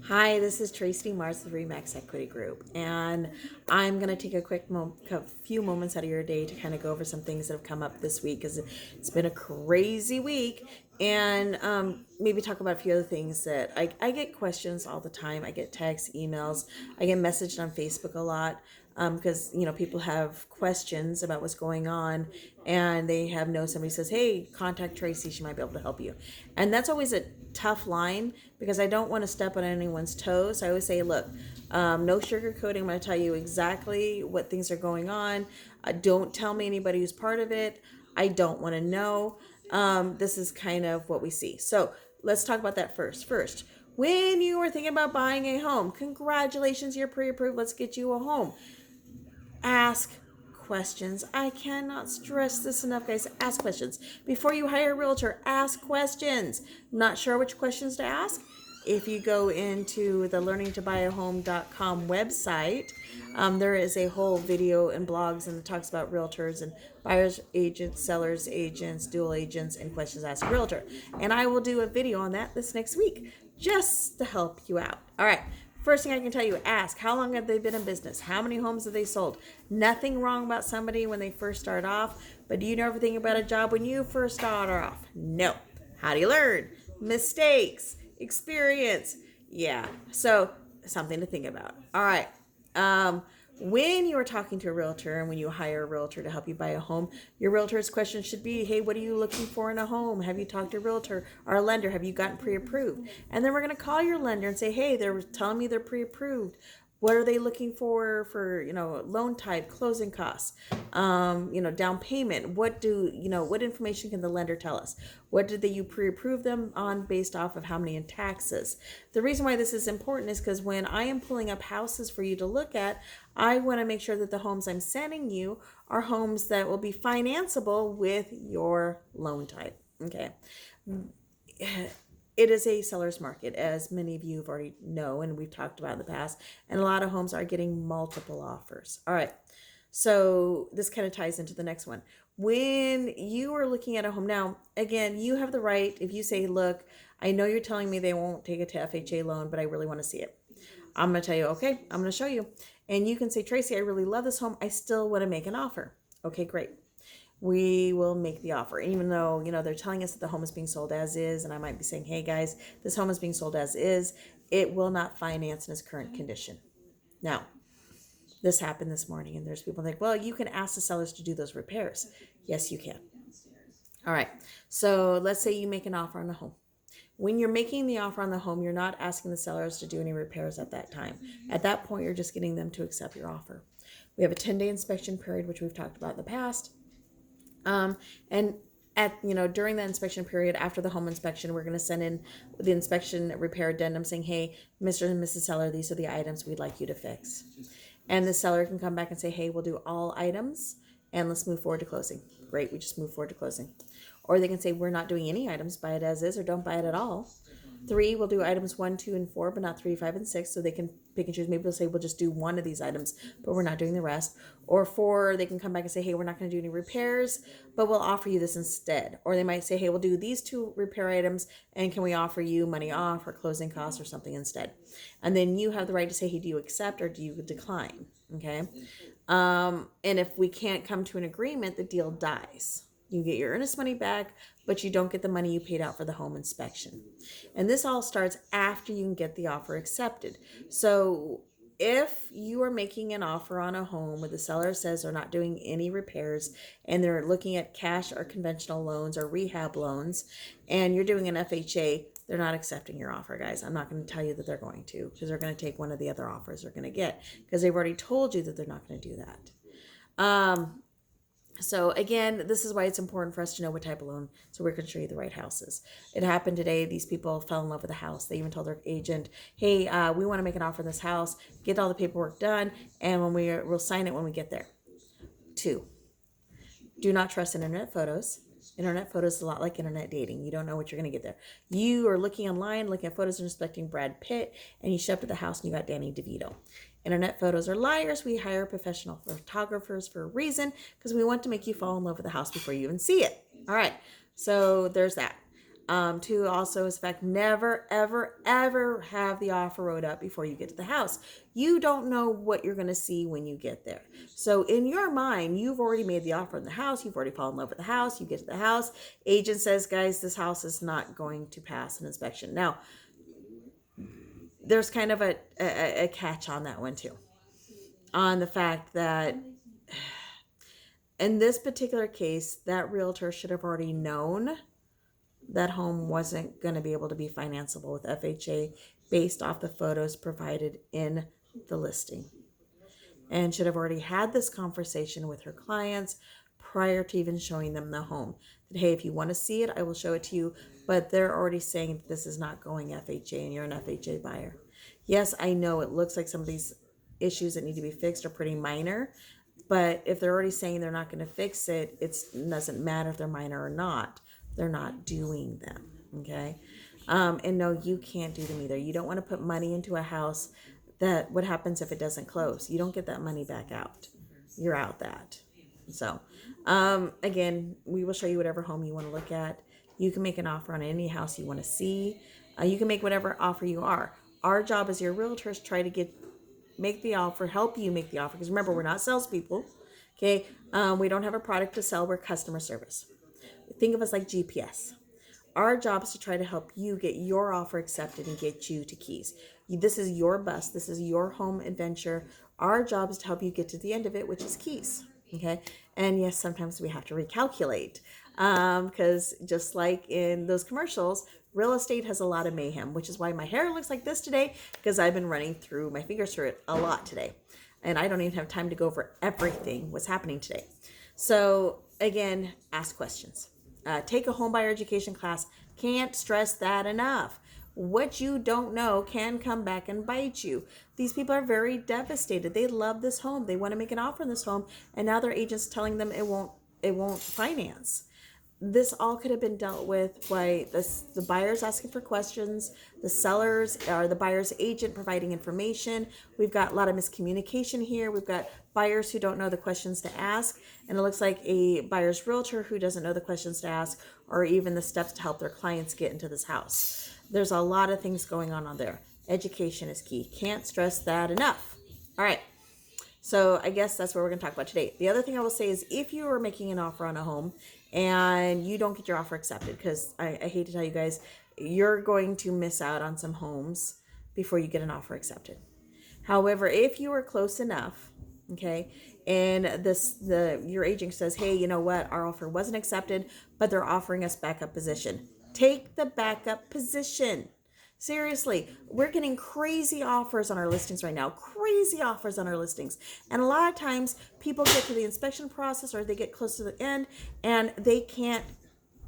Hi, this is Tracie Mars of the Remax Equity Group, and I'm going to take a few moments out of your day to kind of go over some things that have come up this week because it's been a crazy week, and maybe talk about a few other things that I get questions all the time. I get texts, emails, I get messaged on Facebook a lot because people have questions about what's going on, and they have somebody says, "Hey, contact Tracie; she might be able to help you," and that's always a tough line because I don't want to step on anyone's toes. I always say, look, no sugarcoating. I'm going to tell you exactly what things are going on. Don't tell me anybody who's part of it. I don't want to know. This is kind of what we see. So let's talk about that first. First, when you are thinking about buying a home, congratulations, you're pre-approved. Let's get you a home. Ask questions. I cannot stress this enough, guys. Ask questions. Before you hire a realtor, ask questions. Not sure which questions to ask? If you go into the learningtobuyahome.com website, there is a whole video and blogs and it talks about realtors and buyers agents, sellers agents, dual agents, and questions asked a realtor. And I will do a video on that this next week just to help you out. All right. First thing I can tell you, ask, how long have they been in business? How many homes have they sold? Nothing wrong about somebody when they first start off, but do you know everything about a job when you first start off? No. How do you learn? Mistakes, experience. Yeah, so something to think about. All right. When you are talking to a realtor and when you hire a realtor to help you buy a home, your realtor's question should be, hey, what are you looking for in a home? Have you talked to a realtor or a lender? Have you gotten pre-approved? And then we're going to call your lender and say, hey, they're telling me they're pre-approved. What are they looking for, loan type, closing costs, down payment? What information can the lender tell us? What did you pre-approve them on based off of how many in taxes? The reason why this is important is because when I am pulling up houses for you to look at, I want to make sure that the homes I'm sending you are homes that will be financeable with your loan type. Okay. It is a seller's market, as many of you have already know, and we've talked about in the past, and a lot of homes are getting multiple offers. All right, so this kind of ties into the next one. When you are looking at a home now, again, you have the right, if you say, look, I know you're telling me they won't take it to FHA loan, but I really want to see it. I'm going to tell you, okay, I'm going to show you. And you can say, Tracie, I really love this home. I still want to make an offer. Okay, great. We will make the offer, even though they're telling us that the home is being sold as is, and I might be saying, hey guys, this home is being sold as is. It will not finance in its current condition. Now, this happened this morning, and there's people like, well, you can ask the sellers to do those repairs. Yes, you can. All right, so let's say you make an offer on the home. When you're making the offer on the home, you're not asking the sellers to do any repairs at that time. At that point, you're just getting them to accept your offer. We have a 10-day inspection period, which we've talked about in the past. And during that inspection period, after the home inspection, we're going to send in the inspection repair addendum saying, hey, Mr. and Mrs. Seller, these are the items we'd like you to fix. And the seller can come back and say, hey, we'll do all items and let's move forward to closing. Great, we just move forward to closing. Or they can say, we're not doing any items, buy it as is, or don't buy it at all. 3, we'll do items 1, 2, and 4, but not 3, 5, and 6. So they can pick and choose. Maybe they'll say, we'll just do one of these items, but we're not doing the rest. Or 4, they can come back and say, hey, we're not going to do any repairs, but we'll offer you this instead. Or they might say, hey, we'll do these 2 repair items, and can we offer you money off or closing costs or something instead? And then you have the right to say, hey, do you accept or do you decline? Okay. And if we can't come to an agreement, the deal dies. You get your earnest money back, but you don't get the money you paid out for the home inspection. And this all starts after you can get the offer accepted. So if you are making an offer on a home where the seller says they're not doing any repairs and they're looking at cash or conventional loans or rehab loans, and you're doing an FHA, they're not accepting your offer, guys. I'm not going to tell you that they're going to, because they're going to take one of the other offers they're going to get, because they've already told you that they're not going to do that. So again, this is why it's important for us to know what type of loan, so we can show you the right houses. It happened today. These people fell in love with the house. They even told their agent, hey, we want to make an offer on this house, get all the paperwork done, and we'll sign it when we get there. 2, do not trust internet photos. Internet photos is a lot like internet dating. You don't know what you're going to get there. You are looking online, looking at photos and inspecting Brad Pitt, and you show up at the house and you got Danny DeVito. Internet photos are liars. We hire professional photographers for a reason, because we want to make you fall in love with the house before you even see it. All right, so there's that. To also is fact, never, ever, ever have the offer wrote up before you get to the house. You don't know what you're going to see when you get there. So in your mind, you've already made the offer in the house. You've already fallen in love with the house. You get to the house. Agent says, guys, this house is not going to pass an inspection. Now, there's kind of a catch on that one too. On the fact that in this particular case, that realtor should have already known that home wasn't going to be able to be financeable with FHA based off the photos provided in the listing, and should have already had this conversation with her clients prior to even showing them the home. That, hey, if you want to see it, I will show it to you, but they're already saying this is not going FHA and you're an FHA buyer. Yes, I know it looks like some of these issues that need to be fixed are pretty minor, but if they're already saying they're not going to fix it, it doesn't matter if they're minor or not. They're not doing them, okay? And no, you can't do them either. You don't want to put money into a house that what happens if it doesn't close? You don't get that money back out. You're out that. So, again, we will show you whatever home you want to look at. You can make an offer on any house you want to see. You can make whatever offer you are. Our job as your realtors, try to make the offer, help you make the offer. Because remember, we're not salespeople, okay? We don't have a product to sell. We're customer service. Think of us like GPS. Our job is to try to help you get your offer accepted and get you to keys. This is your bus. This is your home adventure. Our job is to help you get to the end of it, which is keys. Okay. And yes, sometimes we have to recalculate because just like in those commercials, real estate has a lot of mayhem, which is why my hair looks like this today, because I've been running through my fingers through it a lot today. And I don't even have time to go over everything what's happening today. So again, ask questions. Take a home buyer education class. Can't stress that enough. What you don't know can come back and bite you. These people are very devastated. They love this home. They want to make an offer on this home, and now their agent's telling them it won't finance. This all could have been dealt with by the buyers asking for questions, the sellers or the buyer's agent providing information. We've got a lot of miscommunication here. We've got buyers who don't know the questions to ask, and it looks like a buyer's realtor who doesn't know the questions to ask or even the steps to help their clients get into this house. There's a lot of things going on there. Education is key. Can't stress that enough. All right. So I guess that's what we're going to talk about today. The other thing I will say is if you are making an offer on a home and you don't get your offer accepted, because I hate to tell you guys, you're going to miss out on some homes before you get an offer accepted. However, if you are close enough, okay, and your agent says, hey, you know what, our offer wasn't accepted, but they're offering us backup position. Take the backup position. Seriously, we're getting crazy offers on our listings right now. Crazy offers on our listings. And a lot of times people get to the inspection process or they get close to the end and they can't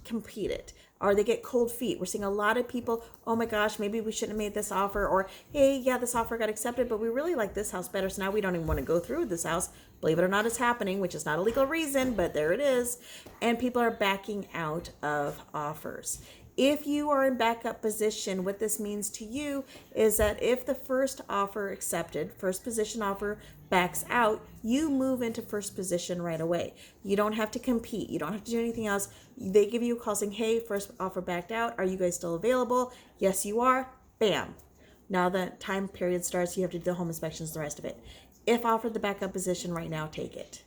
compete it, or they get cold feet. We're seeing a lot of people, oh my gosh, maybe we shouldn't have made this offer, or hey, yeah, this offer got accepted, but we really like this house better, so now we don't even want to go through with this house. Believe it or not, it's happening, which is not a legal reason, but there it is. And people are backing out of offers. If you are in backup position, what this means to you is that if the first offer accepted, first position offer backs out, you move into first position right away. You don't have to compete. You don't have to do anything else. They give you a call saying, hey, first offer backed out. Are you guys still available? Yes, you are. Bam. Now the time period starts. You have to do the home inspections, the rest of it. If offered the backup position right now, take it.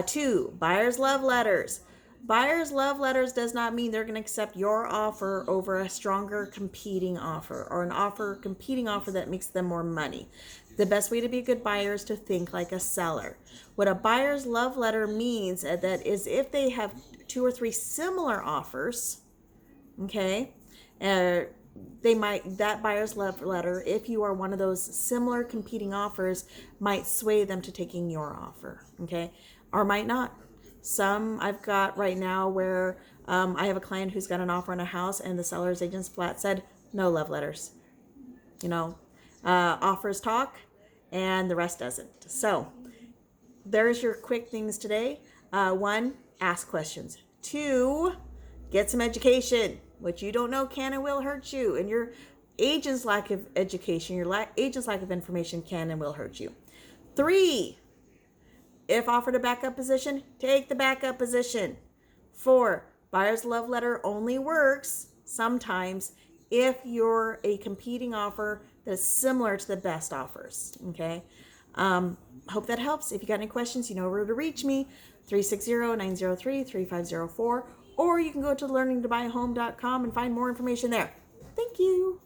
2, buyer's love letters. Buyer's love letters does not mean they're going to accept your offer over a stronger competing offer or an competing offer that makes them more money. The best way to be a good buyer is to think like a seller. What a buyer's love letter means that is if they have 2 or 3 similar offers, okay, that buyer's love letter, if you are one of those similar competing offers, might sway them to taking your offer, okay, or might not. Some I've got right now where I have a client who's got an offer on a house and the seller's agent's flat said, no love letters. Offers talk and the rest doesn't. So there's your quick things today. 1, ask questions. 2, get some education. What you don't know can and will hurt you. And your agent's lack of education, your agent's lack of information can and will hurt you. 3, if offered a backup position, take the backup position. 4, buyer's love letter only works sometimes if you're a competing offer that is similar to the best offers. Okay. Hope that helps. If you got any questions, you know where to reach me, 360-903-3504, or you can go to learningtobuyahome.com and find more information there. Thank you.